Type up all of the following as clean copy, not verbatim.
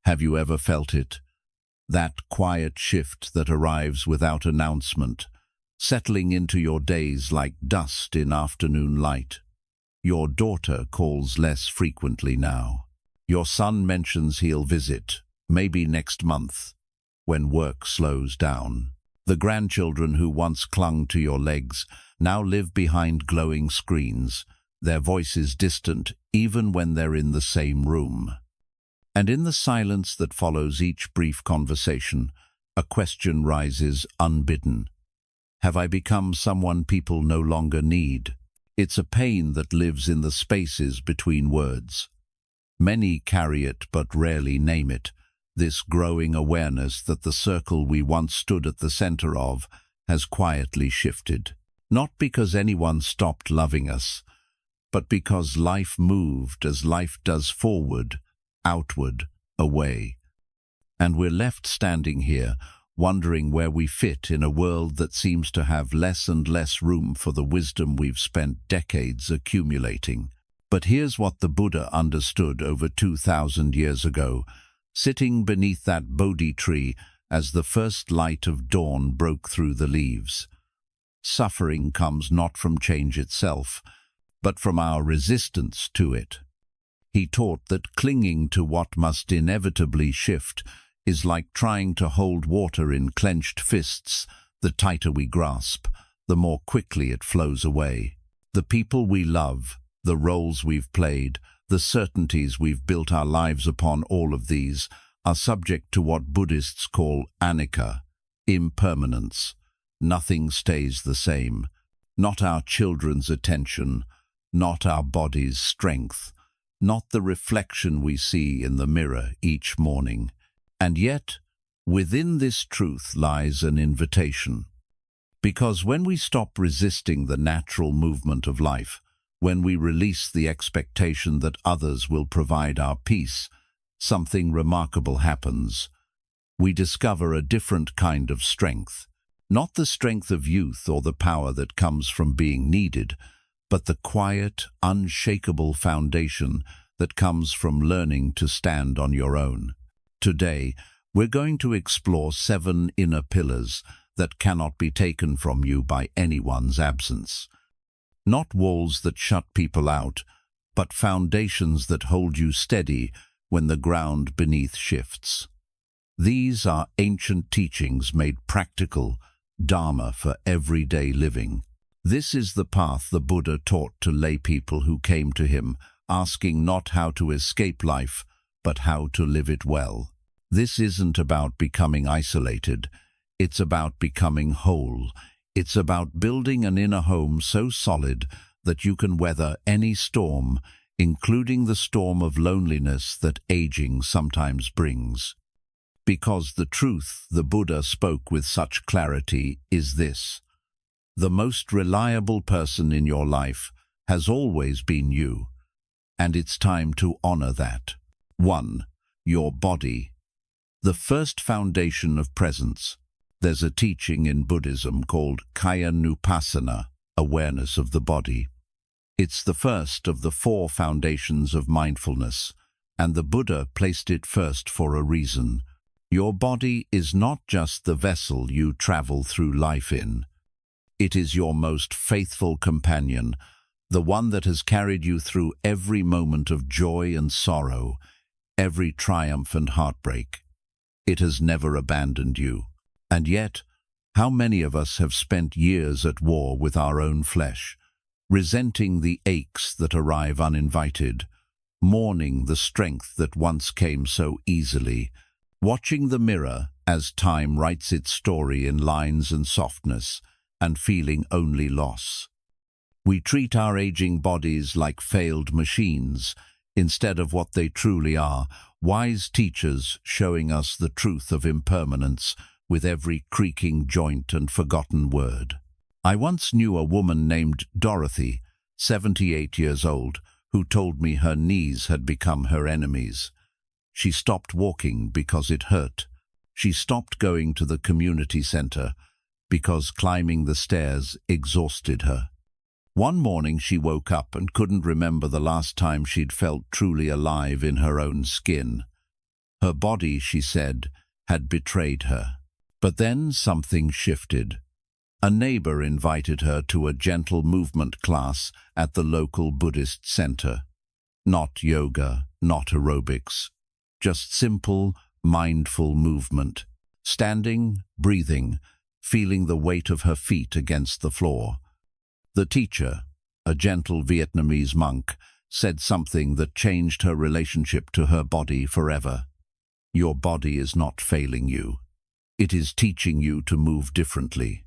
Have you ever felt it? That quiet shift that arrives without announcement, settling into your days like dust in afternoon light. Your daughter calls less frequently now. Your son mentions he'll visit, maybe next month, when work slows down. The grandchildren who once clung to your legs now live behind glowing screens, their voices distant even when they're in the same room. And in the silence that follows each brief conversation, a question rises unbidden. Have I become someone people no longer need? It's a pain that lives in the spaces between words. Many carry it but rarely name it, this growing awareness that the circle we once stood at the center of has quietly shifted. Not because anyone stopped loving us, but because life moved as life does forward, outward, away. And we're left standing here, wondering where we fit in a world that seems to have less and less room for the wisdom we've spent decades accumulating. But here's what the Buddha understood over 2,000 years ago, sitting beneath that Bodhi tree as the first light of dawn broke through the leaves. Suffering comes not from change itself, but from our resistance to it. He taught that clinging to what must inevitably shift is like trying to hold water in clenched fists. The tighter we grasp, the more quickly it flows away. The people we love, the roles we've played, the certainties we've built our lives upon, all of these are subject to what Buddhists call anicca, impermanence. Nothing stays the same. Not our children's attention, not our body's strength, not the reflection we see in the mirror each morning. And yet, within this truth lies an invitation. Because when we stop resisting the natural movement of life, when we release the expectation that others will provide our peace, something remarkable happens. We discover a different kind of strength. Not the strength of youth or the power that comes from being needed, but the quiet, unshakable foundation that comes from learning to stand on your own. Today, we're going to explore 7 inner pillars that cannot be taken from you by anyone's absence. Not walls that shut people out, but foundations that hold you steady when the ground beneath shifts. These are ancient teachings made practical, Dharma for everyday living. This is the path the Buddha taught to lay people who came to him, asking not how to escape life, but how to live it well. This isn't about becoming isolated. It's about becoming whole. It's about building an inner home so solid that you can weather any storm, including the storm of loneliness that aging sometimes brings. Because the truth the Buddha spoke with such clarity is this: the most reliable person in your life has always been you, and it's time to honor that. 1. Your body. The first foundation of presence. There's a teaching in Buddhism called Kaya-nupassana, awareness of the body. It's the first of the 4 foundations of mindfulness, and the Buddha placed it first for a reason. Your body is not just the vessel you travel through life in. It is your most faithful companion, the one that has carried you through every moment of joy and sorrow, every triumph and heartbreak. It has never abandoned you. And yet, how many of us have spent years at war with our own flesh, resenting the aches that arrive uninvited, mourning the strength that once came so easily, watching the mirror as time writes its story in lines and softness, and feeling only loss. We treat our aging bodies like failed machines, instead of what they truly are, wise teachers showing us the truth of impermanence with every creaking joint and forgotten word. I once knew a woman named Dorothy, 78 years old, who told me her knees had become her enemies. She stopped walking because it hurt. She stopped going to the community center because climbing the stairs exhausted her. One morning she woke up and couldn't remember the last time she'd felt truly alive in her own skin. Her body, she said, had betrayed her. But then something shifted. A neighbor invited her to a gentle movement class at the local Buddhist center. Not yoga, not aerobics, just simple, mindful movement. Standing, breathing, feeling the weight of her feet against the floor. The teacher, a gentle Vietnamese monk, said something that changed her relationship to her body forever. Your body is not failing you. It is teaching you to move differently,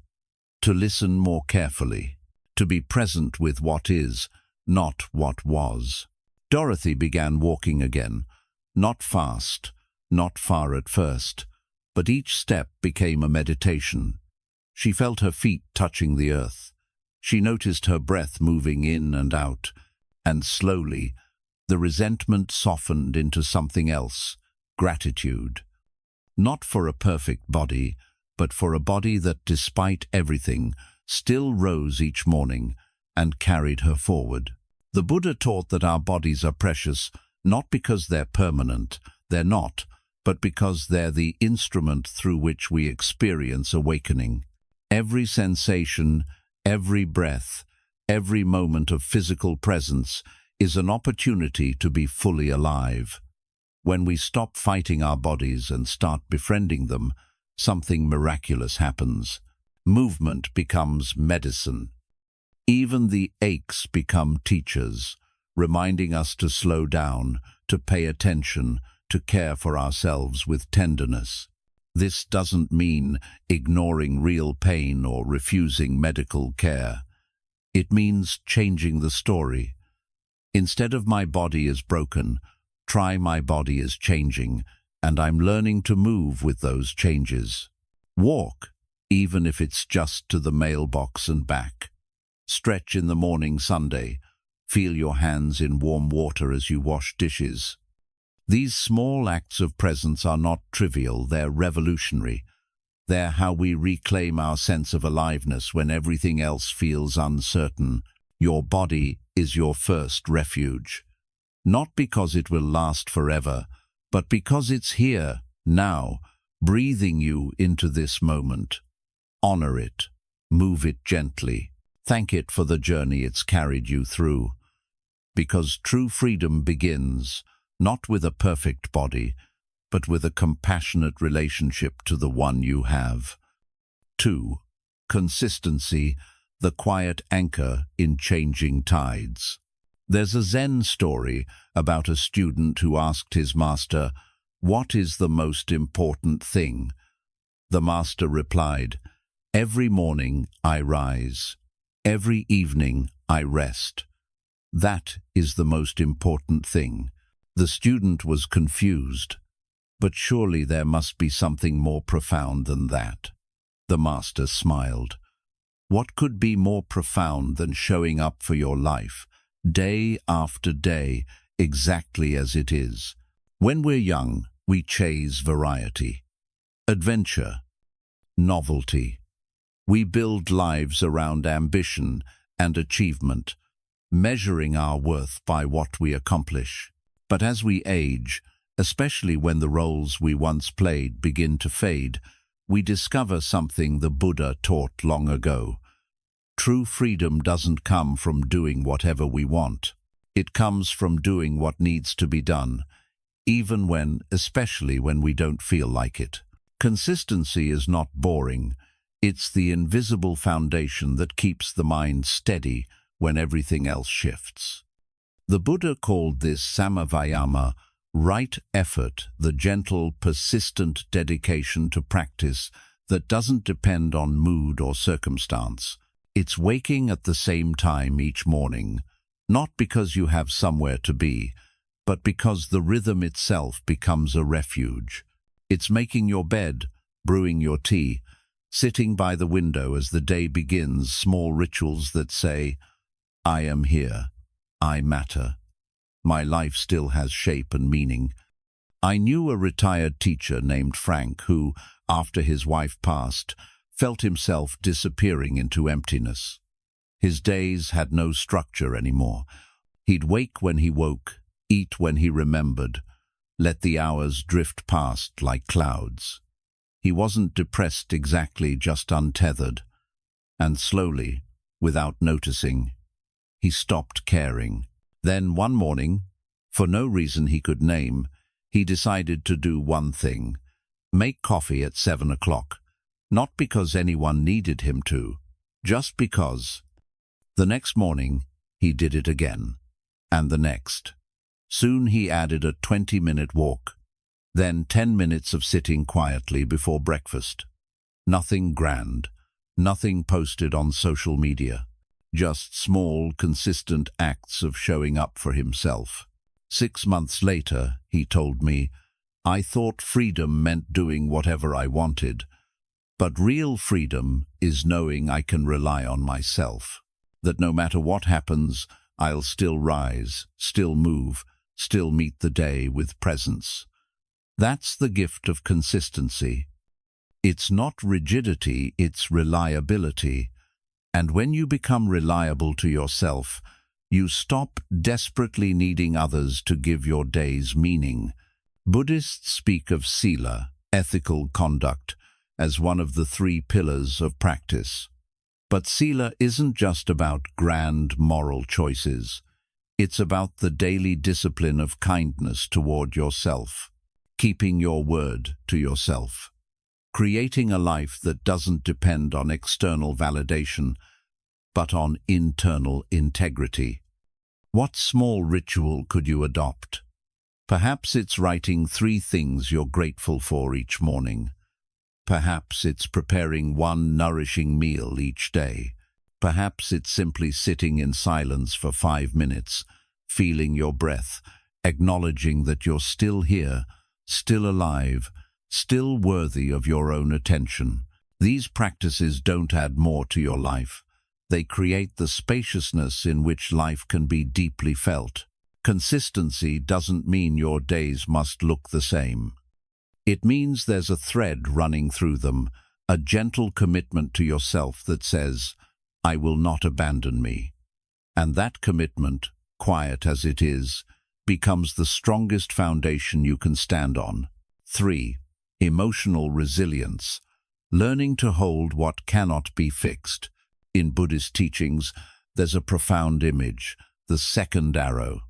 to listen more carefully, to be present with what is, not what was. Dorothy began walking again, not fast, not far at first, but each step became a meditation. She felt her feet touching the earth. She noticed her breath moving in and out, and slowly, the resentment softened into something else, gratitude. Not for a perfect body, but for a body that, despite everything, still rose each morning and carried her forward. The Buddha taught that our bodies are precious, not because they're permanent, they're not, but because they're the instrument through which we experience awakening. Every sensation, every breath, every moment of physical presence is an opportunity to be fully alive. When we stop fighting our bodies and start befriending them, something miraculous happens. Movement becomes medicine. Even the aches become teachers, reminding us to slow down, to pay attention, to care for ourselves with tenderness. This doesn't mean ignoring real pain or refusing medical care. It means changing the story. Instead of "my body is broken," try "my body is changing, and I'm learning to move with those changes." Walk, even if it's just to the mailbox and back. Stretch in the morning Sunday. Feel your hands in warm water as you wash dishes. These small acts of presence are not trivial, they're revolutionary. They're how we reclaim our sense of aliveness when everything else feels uncertain. Your body is your first refuge. Not because it will last forever, but because it's here, now, breathing you into this moment. Honor it. Move it gently. Thank it for the journey it's carried you through. Because true freedom begins, not with a perfect body, but with a compassionate relationship to the one you have. 2. Consistency, the quiet anchor in changing tides. There's a Zen story about a student who asked his master, "What is the most important thing?" The master replied, "Every morning I rise. Every evening I rest. That is the most important thing." The student was confused. But surely there must be something more profound than that. The master smiled. What could be more profound than showing up for your life, day after day, exactly as it is? When we're young, we chase variety, adventure, novelty. We build lives around ambition and achievement, measuring our worth by what we accomplish. But as we age, especially when the roles we once played begin to fade, we discover something the Buddha taught long ago. True freedom doesn't come from doing whatever we want. It comes from doing what needs to be done, even when, especially when we don't feel like it. Consistency is not boring. It's the invisible foundation that keeps the mind steady when everything else shifts. The Buddha called this samavayama, right effort, the gentle, persistent dedication to practice that doesn't depend on mood or circumstance. It's waking at the same time each morning, not because you have somewhere to be, but because the rhythm itself becomes a refuge. It's making your bed, brewing your tea, sitting by the window as the day begins, small rituals that say, "I am here. I matter. My life still has shape and meaning." I knew a retired teacher named Frank who, after his wife passed, felt himself disappearing into emptiness. His days had no structure anymore. He'd wake when he woke, eat when he remembered, let the hours drift past like clouds. He wasn't depressed exactly, just untethered. And slowly, without noticing, he stopped caring. Then one morning, for no reason he could name, he decided to do one thing: make coffee at 7 o'clock. Not because anyone needed him to, just because. The next morning, he did it again, and the next. Soon he added a 20-minute walk, then 10 minutes of sitting quietly before breakfast. Nothing grand, nothing posted on social media, just small, consistent acts of showing up for himself. 6 months later, he told me, "I thought freedom meant doing whatever I wanted, but real freedom is knowing I can rely on myself, that no matter what happens, I'll still rise, still move, still meet the day with presence." That's the gift of consistency. It's not rigidity, it's reliability. And when you become reliable to yourself, you stop desperately needing others to give your days meaning. Buddhists speak of sila, ethical conduct, as one of the 3 pillars of practice. But sila isn't just about grand moral choices. It's about the daily discipline of kindness toward yourself, keeping your word to yourself, creating a life that doesn't depend on external validation, but on internal integrity. What small ritual could you adopt? Perhaps it's writing 3 things you're grateful for each morning. Perhaps it's preparing one nourishing meal each day. Perhaps it's simply sitting in silence for 5 minutes, feeling your breath, acknowledging that you're still here, still alive, still worthy of your own attention. These practices don't add more to your life. They create the spaciousness in which life can be deeply felt. Consistency doesn't mean your days must look the same. It means there's a thread running through them, a gentle commitment to yourself that says, "I will not abandon me." And that commitment, quiet as it is, becomes the strongest foundation you can stand on. 3. Emotional resilience, learning to hold what cannot be fixed. In Buddhist teachings, there's a profound image, the second arrow.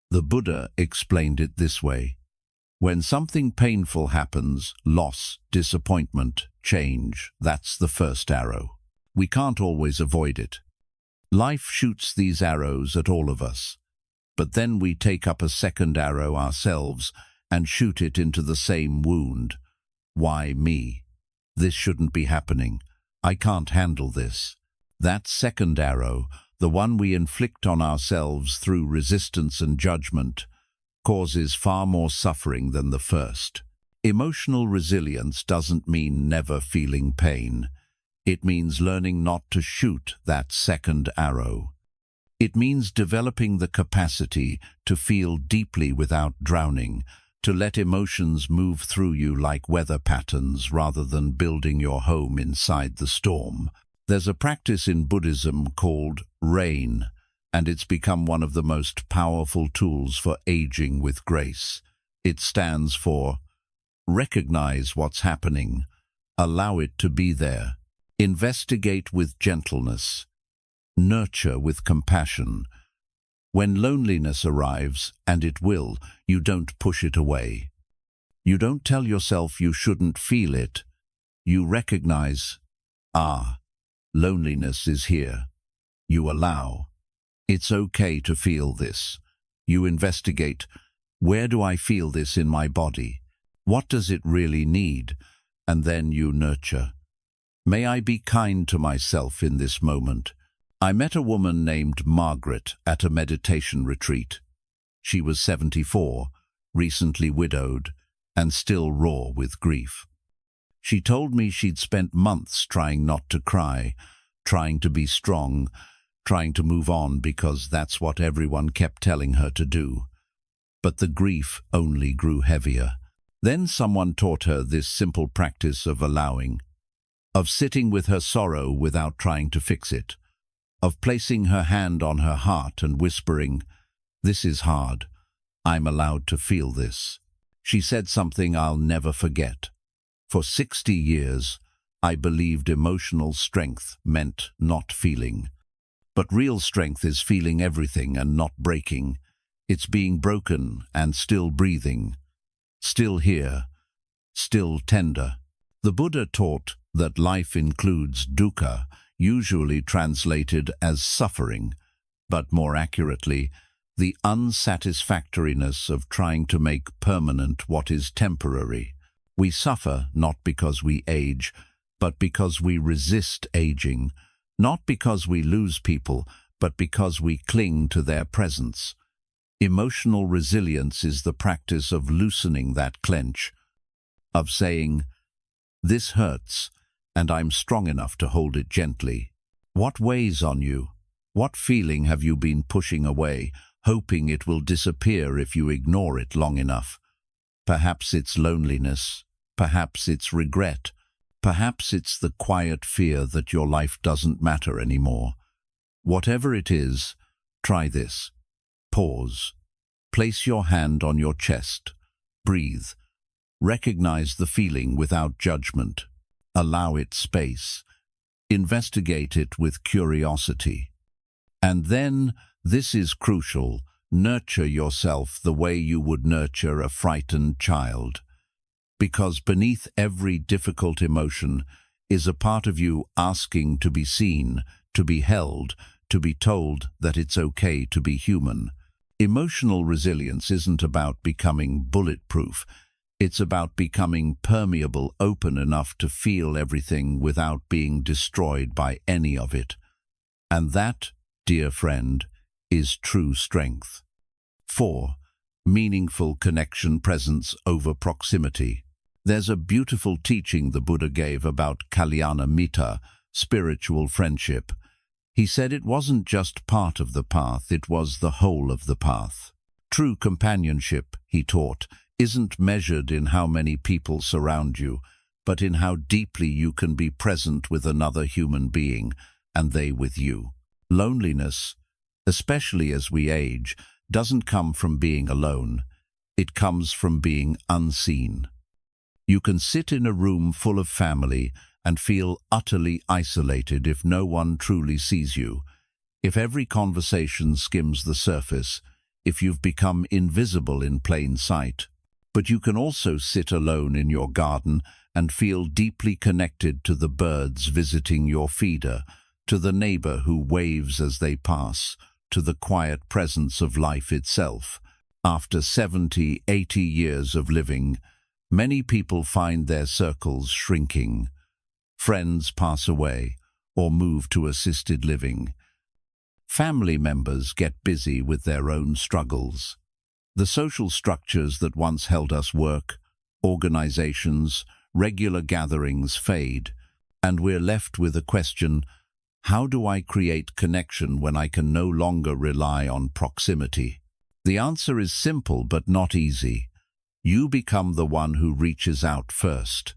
The Buddha explained it this way: when something painful happens, loss, disappointment, change, that's the first arrow. We can't always avoid it. Life shoots these arrows at all of us. But then we take up a second arrow ourselves and shoot it into the same wound. Why me? This shouldn't be happening. I can't handle this. That second arrow, the one we inflict on ourselves through resistance and judgment, causes far more suffering than the first. Emotional resilience doesn't mean never feeling pain. It means learning not to shoot that second arrow. It means developing the capacity to feel deeply without drowning, to let emotions move through you like weather patterns rather than building your home inside the storm. There's a practice in Buddhism called rain, and it's become one of the most powerful tools for aging with grace. It stands for recognize what's happening, allow it to be there, investigate with gentleness, nurture with compassion. When loneliness arrives, and it will, you don't push it away. You don't tell yourself you shouldn't feel it. You recognize, loneliness is here. You allow. It's okay to feel this. You investigate, where do I feel this in my body? What does it really need? And then you nurture. May I be kind to myself in this moment? I met a woman named Margaret at a meditation retreat. She was 74, recently widowed, and still raw with grief. She told me she'd spent months trying not to cry, trying to be strong, trying to move on because that's what everyone kept telling her to do. But the grief only grew heavier. Then someone taught her this simple practice of allowing, of sitting with her sorrow without trying to fix it, of placing her hand on her heart and whispering, "This is hard. I'm allowed to feel this." She said something I'll never forget. For 60 years, I believed emotional strength meant not feeling. But real strength is feeling everything and not breaking. It's being broken and still breathing, still here, still tender. The Buddha taught that life includes dukkha, usually translated as suffering, but more accurately, the unsatisfactoriness of trying to make permanent what is temporary. We suffer not because we age, but because we resist aging, not because we lose people, but because we cling to their presence. Emotional resilience is the practice of loosening that clench, of saying, "This hurts, and I'm strong enough to hold it gently." What weighs on you? What feeling have you been pushing away, hoping it will disappear if you ignore it long enough? Perhaps it's loneliness, perhaps it's regret, perhaps it's the quiet fear that your life doesn't matter anymore. Whatever it is, try this. Pause. Place your hand on your chest. Breathe. Recognize the feeling without judgment. Allow it space. Investigate it with curiosity. And then, this is crucial, nurture yourself the way you would nurture a frightened child. Because beneath every difficult emotion is a part of you asking to be seen, to be held, to be told that it's okay to be human. Emotional resilience isn't about becoming bulletproof. It's about becoming permeable, open enough to feel everything without being destroyed by any of it. And that, dear friend, is true strength. 4. Meaningful connection presence over proximity. There's a beautiful teaching the Buddha gave about Kalyana Mitta, spiritual friendship. He said it wasn't just part of the path, it was the whole of the path. True companionship, he taught, isn't measured in how many people surround you, but in how deeply you can be present with another human being, and they with you. Loneliness, especially as we age, doesn't come from being alone. It comes from being unseen. You can sit in a room full of family and feel utterly isolated if no one truly sees you, if every conversation skims the surface, if you've become invisible in plain sight. But you can also sit alone in your garden and feel deeply connected to the birds visiting your feeder, to the neighbor who waves as they pass, to the quiet presence of life itself. After 70, 80 years of living, many people find their circles shrinking. Friends pass away or move to assisted living. Family members get busy with their own struggles. The social structures that once held us work, organizations, regular gatherings fade, and we're left with a question: how do I create connection when I can no longer rely on proximity? The answer is simple but not easy. You become the one who reaches out first.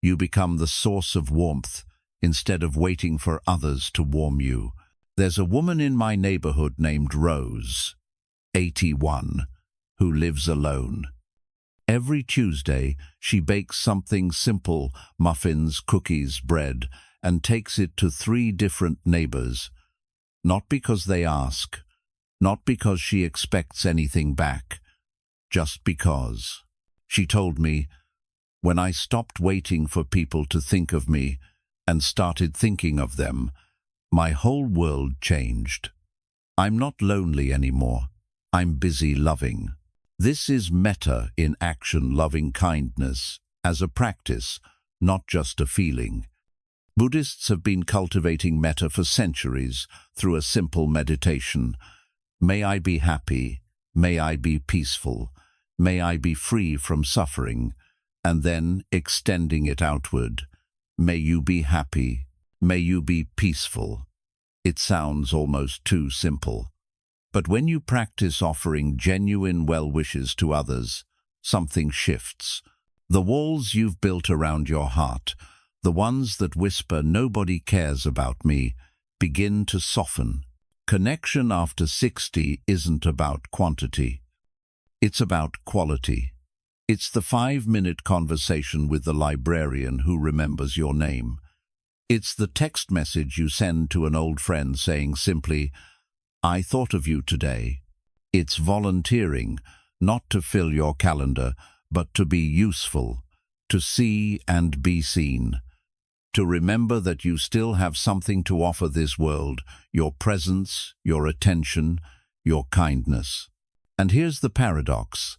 You become the source of warmth instead of waiting for others to warm you. There's a woman in my neighborhood named Rose, 81, who lives alone. Every Tuesday, she bakes something simple, muffins, cookies, bread, and takes it to 3 different neighbors. Not because they ask, not because she expects anything back, just because. She told me, when I stopped waiting for people to think of me and started thinking of them, my whole world changed. I'm not lonely anymore. I'm busy loving. This is metta in action, loving kindness, as a practice, not just a feeling. Buddhists have been cultivating metta for centuries through a simple meditation. May I be happy, may I be peaceful, may I be free from suffering, and then extending it outward. May you be happy, may you be peaceful. It sounds almost too simple. But when you practice offering genuine well wishes to others, something shifts. The walls you've built around your heart, the ones that whisper nobody cares about me, begin to soften. Connection after 60 isn't about quantity. It's about quality. It's the 5-minute conversation with the librarian who remembers your name. It's the text message you send to an old friend saying simply, "I thought of you today." It's volunteering, not to fill your calendar, but to be useful, to see and be seen, to remember that you still have something to offer this world, your presence, your attention, your kindness. And here's the paradox.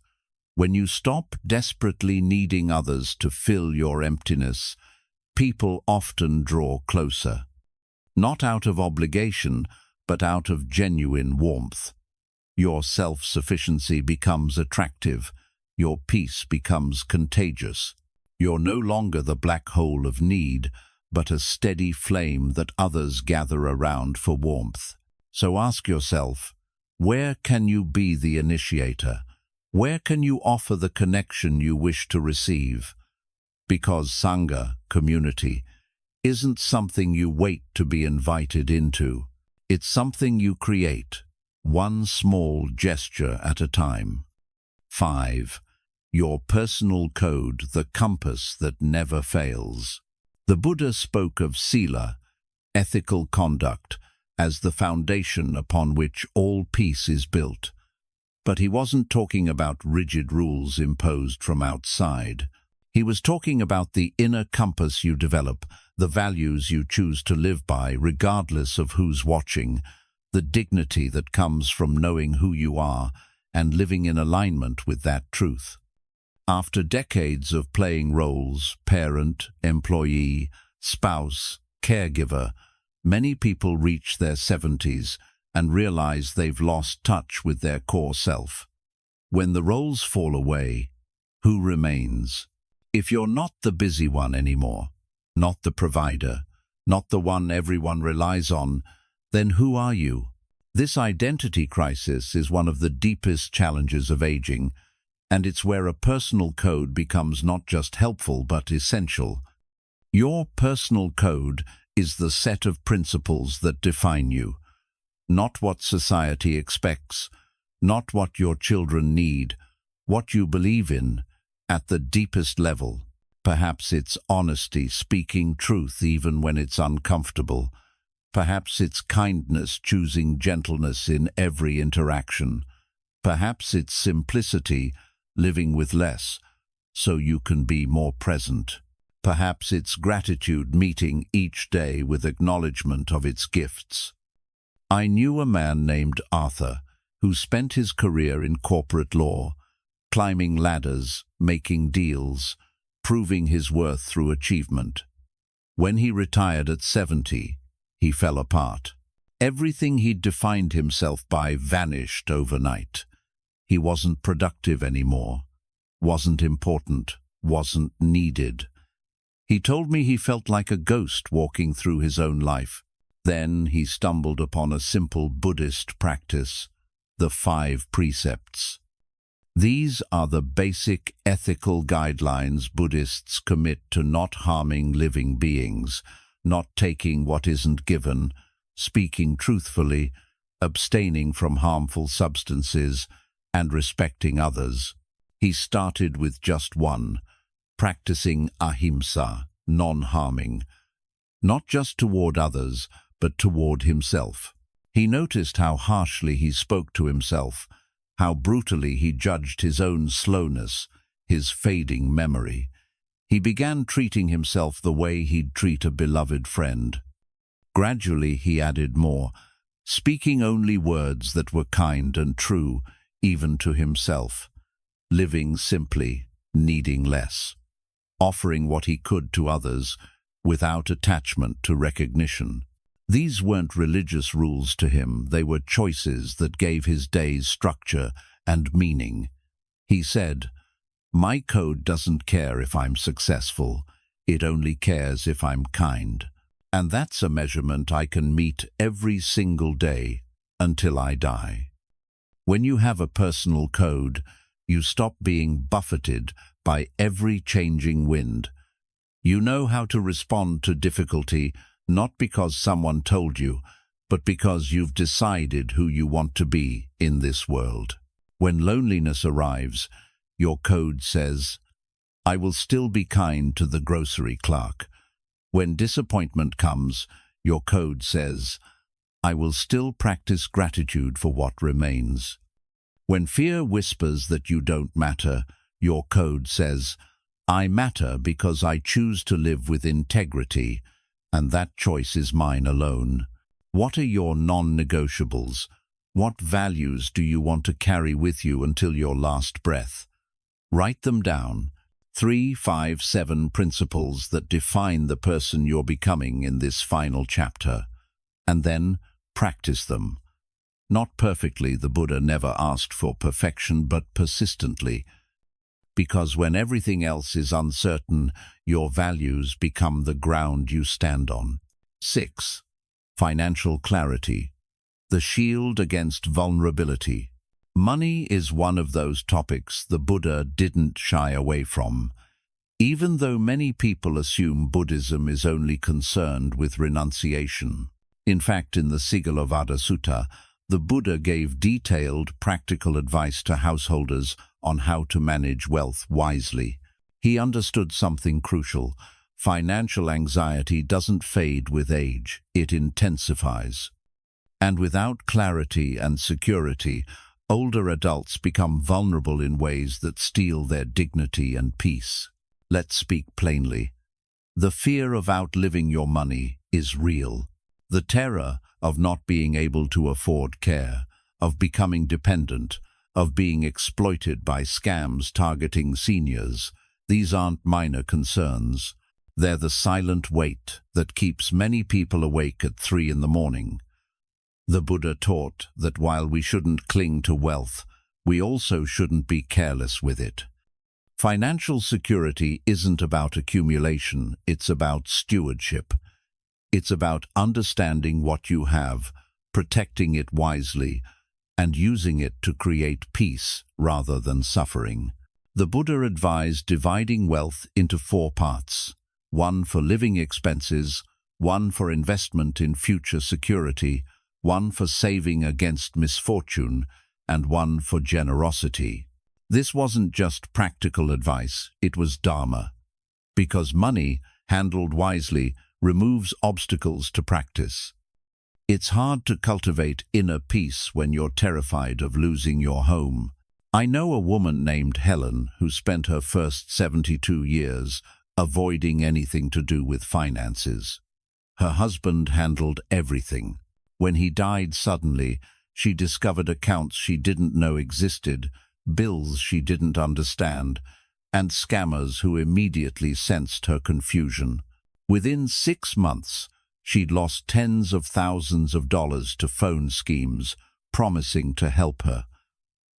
When you stop desperately needing others to fill your emptiness, people often draw closer. Not out of obligation, but out of genuine warmth. Your self-sufficiency becomes attractive. Your peace becomes contagious. You're no longer the black hole of need, but a steady flame that others gather around for warmth. So ask yourself, where can you be the initiator? Where can you offer the connection you wish to receive? Because Sangha, community, isn't something you wait to be invited into. It's something you create, one small gesture at a time. 5. Your personal code, the compass that never fails. The Buddha spoke of sila, ethical conduct, as the foundation upon which all peace is built. But he wasn't talking about rigid rules imposed from outside. He was talking about the inner compass you develop, the values you choose to live by regardless of who's watching, the dignity that comes from knowing who you are and living in alignment with that truth. After decades of playing roles, parent, employee, spouse, caregiver, many people reach their 70s and realize they've lost touch with their core self. When the roles fall away, who remains? If you're not the busy one anymore, not the provider, not the one everyone relies on, then who are you? This identity crisis is one of the deepest challenges of aging, and it's where a personal code becomes not just helpful but essential. Your personal code is the set of principles that define you, not what society expects, not what your children need, what you believe in at the deepest level. Perhaps it's honesty, speaking truth even when it's uncomfortable. Perhaps it's kindness, choosing gentleness in every interaction. Perhaps it's simplicity, living with less, so you can be more present. Perhaps it's gratitude, meeting each day with acknowledgement of its gifts. I knew a man named Arthur who spent his career in corporate law, climbing ladders, making deals, proving his worth through achievement. When he retired at 70, he fell apart. Everything he'd defined himself by vanished overnight. He wasn't productive anymore, wasn't important, wasn't needed. He told me he felt like a ghost walking through his own life. Then he stumbled upon a simple Buddhist practice, the 5 precepts. These are the basic ethical guidelines Buddhists commit to not harming living beings, not taking what isn't given, speaking truthfully, abstaining from harmful substances, and respecting others. He started with just one, practicing ahimsa, non-harming, not just toward others, but toward himself. He noticed how harshly he spoke to himself, how brutally he judged his own slowness, his fading memory. He began treating himself the way he'd treat a beloved friend. Gradually he added more, speaking only words that were kind and true, even to himself, living simply, needing less, offering what he could to others without attachment to recognition. These weren't religious rules to him, they were choices that gave his days structure and meaning. He said, "My code doesn't care if I'm successful, it only cares if I'm kind. And that's a measurement I can meet every single day until I die." When you have a personal code, you stop being buffeted by every changing wind. You know how to respond to difficulty, not because someone told you, but because you've decided who you want to be in this world. When loneliness arrives, your code says, I will still be kind to the grocery clerk. When disappointment comes, your code says, I will still practice gratitude for what remains. When fear whispers that you don't matter, your code says, I matter because I choose to live with integrity, and that choice is mine alone. What are your non-negotiables? What values do you want to carry with you until your last breath? Write them down. 3, 5, 7 principles that define the person you're becoming in this final chapter. And then practice them. Not perfectly, the Buddha never asked for perfection, but persistently. Because when everything else is uncertain, your values become the ground you stand on. 6. Financial clarity. The shield against vulnerability. Money is one of those topics the Buddha didn't shy away from. Even though many people assume Buddhism is only concerned with renunciation. In fact, in the Sigalovada Sutta, the Buddha gave detailed, practical advice to householders on how to manage wealth wisely. He understood something crucial. Financial anxiety doesn't fade with age, it intensifies. And without clarity and security, older adults become vulnerable in ways that steal their dignity and peace. Let's speak plainly. The fear of outliving your money is real. The terror of not being able to afford care, of becoming dependent, of being exploited by scams targeting seniors, these aren't minor concerns. They're the silent weight that keeps many people awake at 3 in the morning. The Buddha taught that while we shouldn't cling to wealth, we also shouldn't be careless with it. Financial security isn't about accumulation, it's about stewardship. It's about understanding what you have, protecting it wisely, and using it to create peace rather than suffering. The Buddha advised dividing wealth into 4 parts. 1 for living expenses, 1 for investment in future security, 1 for saving against misfortune, and 1 for generosity. This wasn't just practical advice, it was Dharma. Because money, handled wisely, removes obstacles to practice. It's hard to cultivate inner peace when you're terrified of losing your home. I know a woman named Helen who spent her first 72 years avoiding anything to do with finances. Her husband handled everything. When he died suddenly, she discovered accounts she didn't know existed, bills she didn't understand, and scammers who immediately sensed her confusion. Within 6 months, she'd lost tens of thousands of dollars to phone schemes, promising to help her.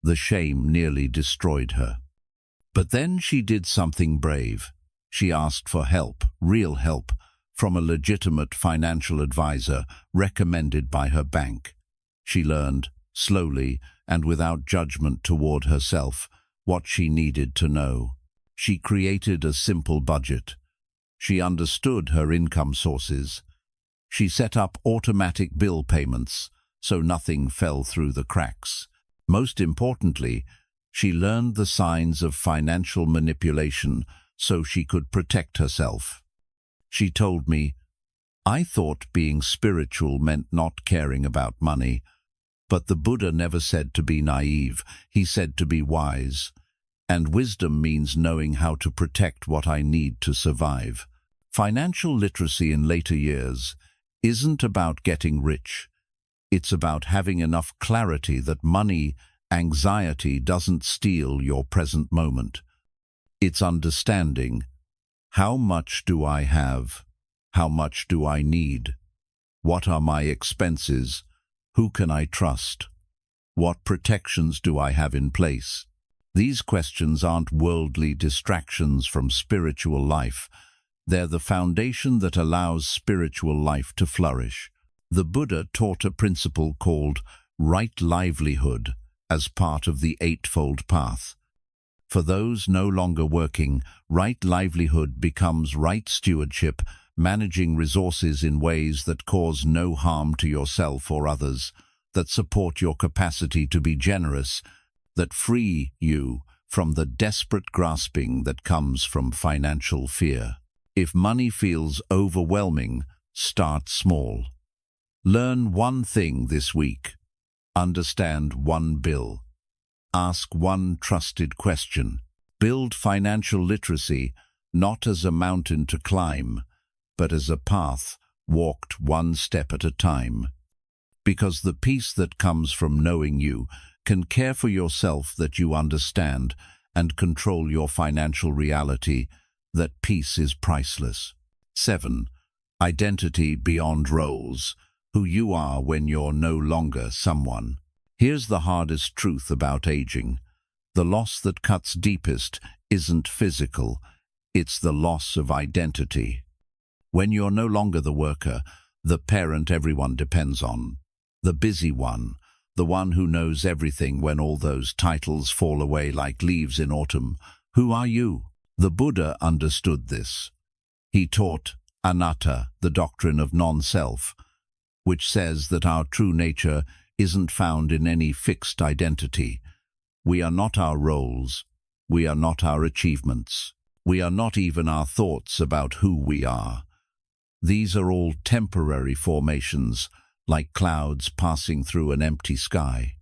The shame nearly destroyed her. But then she did something brave. She asked for help, real help, from a legitimate financial advisor recommended by her bank. She learned, slowly and without judgment toward herself, what she needed to know. She created a simple budget. She understood her income sources. She set up automatic bill payments so nothing fell through the cracks. Most importantly, she learned the signs of financial manipulation so she could protect herself. She told me, I thought being spiritual meant not caring about money, but the Buddha never said to be naive, he said to be wise. And wisdom means knowing how to protect what I need to survive. Financial literacy in later years isn't about getting rich. It's about having enough clarity that money, anxiety doesn't steal your present moment. It's understanding, how much do I have? How much do I need? What are my expenses? Who can I trust? What protections do I have in place? These questions aren't worldly distractions from spiritual life. They're the foundation that allows spiritual life to flourish. The Buddha taught a principle called right livelihood as part of the Eightfold Path. For those no longer working, right livelihood becomes right stewardship, managing resources in ways that cause no harm to yourself or others, that support your capacity to be generous, that free you from the desperate grasping that comes from financial fear. If money feels overwhelming, start small. Learn one thing this week. Understand one bill. Ask one trusted question. Build financial literacy not as a mountain to climb, but as a path walked one step at a time. Because the peace that comes from knowing you can care for yourself, that you understand and control your financial reality, that peace is priceless. 7. Identity beyond roles. Who you are when you're no longer someone. Here's the hardest truth about aging. The loss that cuts deepest isn't physical, it's the loss of identity. When you're no longer the worker, the parent everyone depends on, the busy one, the one who knows everything when all those titles fall away like leaves in autumn, who are you? The Buddha understood this. He taught anatta, the doctrine of non-self, which says that our true nature isn't found in any fixed identity. We are not our roles. We are not our achievements. We are not even our thoughts about who we are. These are all temporary formations, like clouds passing through an empty sky.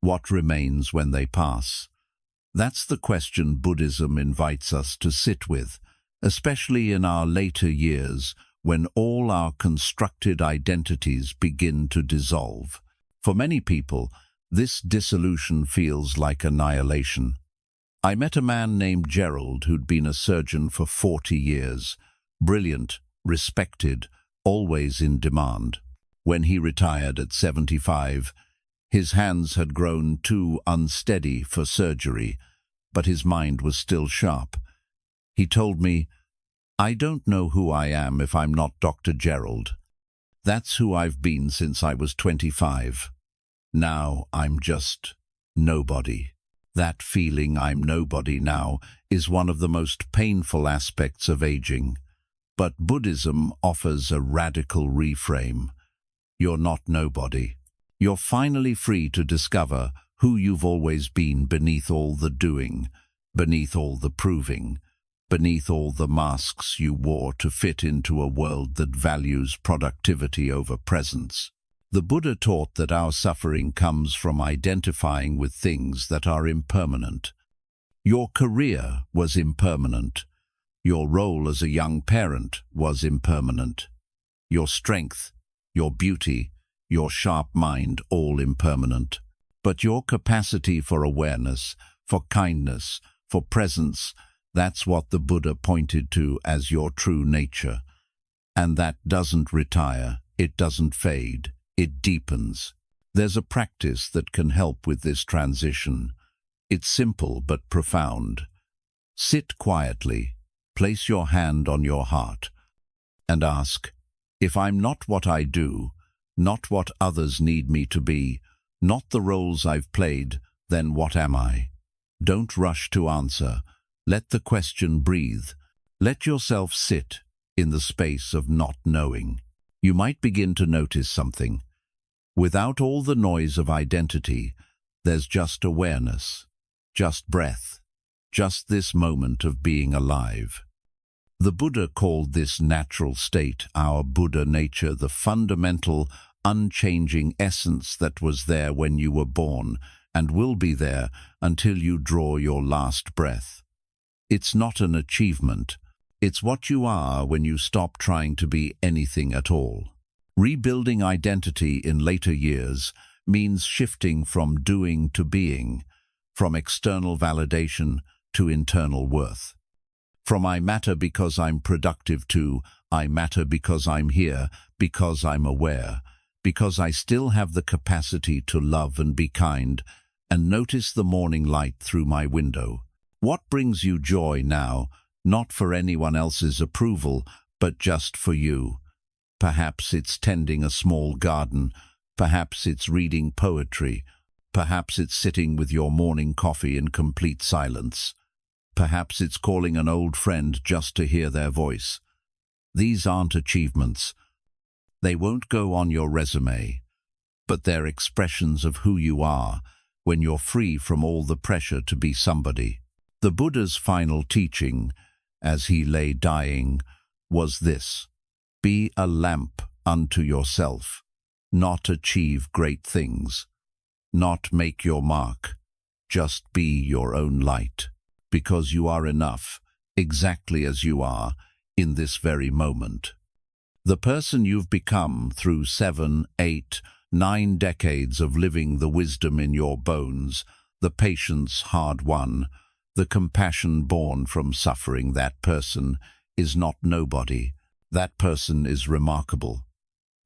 What remains when they pass? That's the question Buddhism invites us to sit with, especially in our later years, when all our constructed identities begin to dissolve. For many people, this dissolution feels like annihilation. I met a man named Gerald who'd been a surgeon for 40 years, brilliant, respected, always in demand. When he retired at 75, his hands had grown too unsteady for surgery, but his mind was still sharp. He told me, "I don't know who I am if I'm not Dr. Gerald. That's who I've been since I was 25. Now I'm just nobody." That feeling I'm nobody now is one of the most painful aspects of aging. But Buddhism offers a radical reframe. You're not nobody. You're finally free to discover who you've always been beneath all the doing, beneath all the proving, beneath all the masks you wore to fit into a world that values productivity over presence. The Buddha taught that our suffering comes from identifying with things that are impermanent. Your career was impermanent. Your role as a young parent was impermanent. Your strength, your beauty, your sharp mind, all impermanent. But your capacity for awareness, for kindness, for presence, that's what the Buddha pointed to as your true nature. And that doesn't retire, it doesn't fade, it deepens. There's a practice that can help with this transition. It's simple but profound. Sit quietly, place your hand on your heart, and ask, if I'm not what I do, not what others need me to be, not the roles I've played, then what am I? Don't rush to answer. Let the question breathe. Let yourself sit in the space of not knowing. You might begin to notice something. Without all the noise of identity, there's just awareness, just breath, just this moment of being alive. The Buddha called this natural state, our Buddha nature, the fundamental, unchanging essence that was there when you were born and will be there until you draw your last breath. It's not an achievement. It's what you are when you stop trying to be anything at all. Rebuilding identity in later years means shifting from doing to being, from external validation to internal worth. From I matter because I'm productive to I matter because I'm here, because I'm aware, because I still have the capacity to love and be kind and notice the morning light through my window. What brings you joy now, not for anyone else's approval, but just for you? Perhaps it's tending a small garden, perhaps it's reading poetry, perhaps it's sitting with your morning coffee in complete silence. Perhaps it's calling an old friend just to hear their voice. These aren't achievements. They won't go on your resume, but they're expressions of who you are when you're free from all the pressure to be somebody. The Buddha's final teaching, as he lay dying, was this: be a lamp unto yourself, not achieve great things, not make your mark, just be your own light, because you are enough, exactly as you are, in this very moment. The person you've become through 7, 8, 9 decades of living the wisdom in your bones, the patience hard-won, the compassion born from suffering, that person is not nobody. That person is remarkable.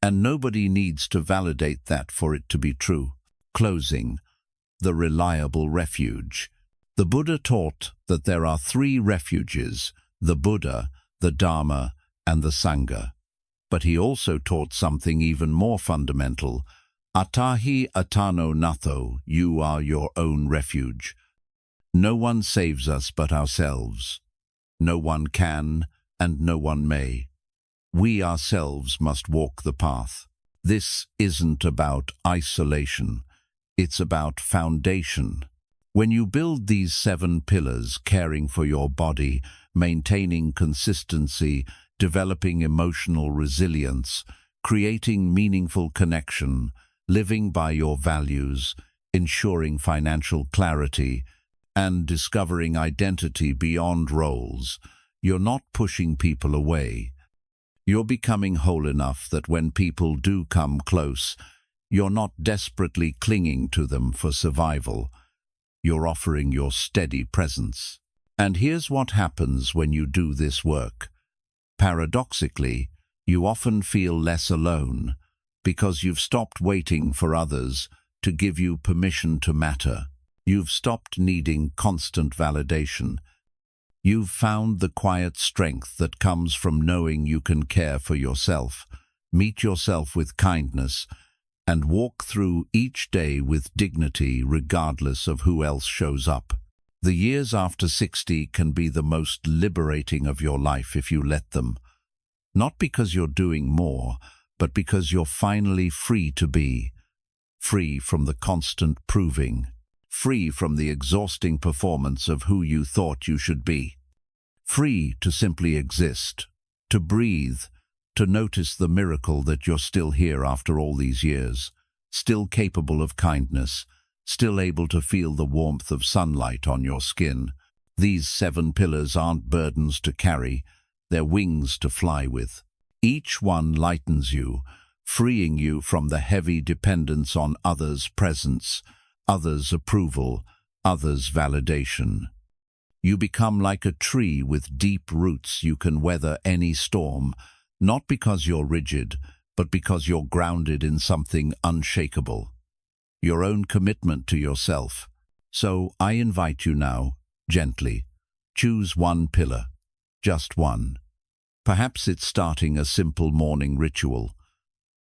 And nobody needs to validate that for it to be true. Closing. The reliable refuge. The Buddha taught that there are 3 refuges: the Buddha, the Dharma, and the Sangha. But he also taught something even more fundamental. Atahi atano natho, you are your own refuge. No one saves us but ourselves. No one can, and no one may. We ourselves must walk the path. This isn't about isolation. It's about foundation. When you build these 7 pillars, caring for your body, maintaining consistency, developing emotional resilience, creating meaningful connection, living by your values, ensuring financial clarity, and discovering identity beyond roles, you're not pushing people away. You're becoming whole enough that when people do come close, you're not desperately clinging to them for survival. You're offering your steady presence. And here's what happens when you do this work. Paradoxically, you often feel less alone, because you've stopped waiting for others to give you permission to matter. You've stopped needing constant validation. You've found the quiet strength that comes from knowing you can care for yourself, meet yourself with kindness, and walk through each day with dignity regardless of who else shows up. The years after 60 can be the most liberating of your life if you let them. Not because you're doing more, but because you're finally free to be. Free from the constant proving. Free from the exhausting performance of who you thought you should be. Free to simply exist, to breathe, to notice the miracle that you're still here after all these years, still capable of kindness, still able to feel the warmth of sunlight on your skin. These 7 pillars aren't burdens to carry, they're wings to fly with. Each one lightens you, freeing you from the heavy dependence on others' presence, others' approval, others' validation. You become like a tree with deep roots you can weather any storm, not because you're rigid, but because you're grounded in something unshakable. Your own commitment to yourself. So I invite you now, gently, choose one pillar, just one. Perhaps it's starting a simple morning ritual.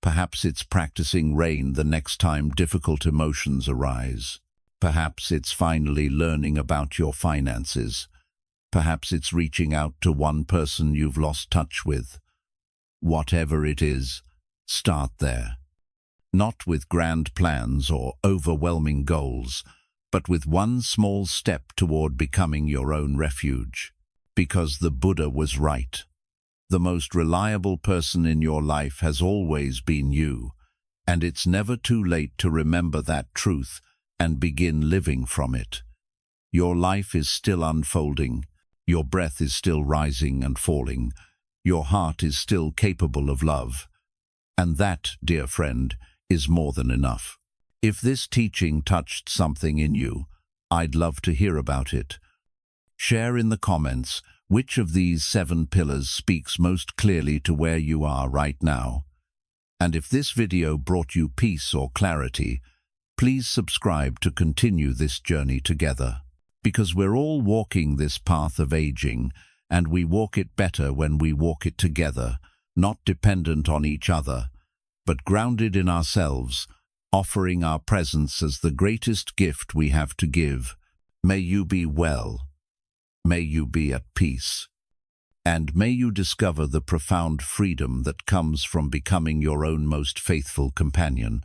Perhaps it's practicing rain the next time difficult emotions arise. Perhaps it's finally learning about your finances. Perhaps it's reaching out to one person you've lost touch with. Whatever it is, start there. Not with grand plans or overwhelming goals, but with one small step toward becoming your own refuge. Because the Buddha was right. The most reliable person in your life has always been you, and it's never too late to remember that truth and begin living from it. Your life is still unfolding, your breath is still rising and falling, your heart is still capable of love. And that, dear friend, is more than enough. If this teaching touched something in you, I'd love to hear about it. Share in the comments which of these 7 pillars speaks most clearly to where you are right now. And if this video brought you peace or clarity, please subscribe to continue this journey together. Because we're all walking this path of aging, and we walk it better when we walk it together, not dependent on each other, but grounded in ourselves, offering our presence as the greatest gift we have to give. May you be well. May you be at peace. And may you discover the profound freedom that comes from becoming your own most faithful companion.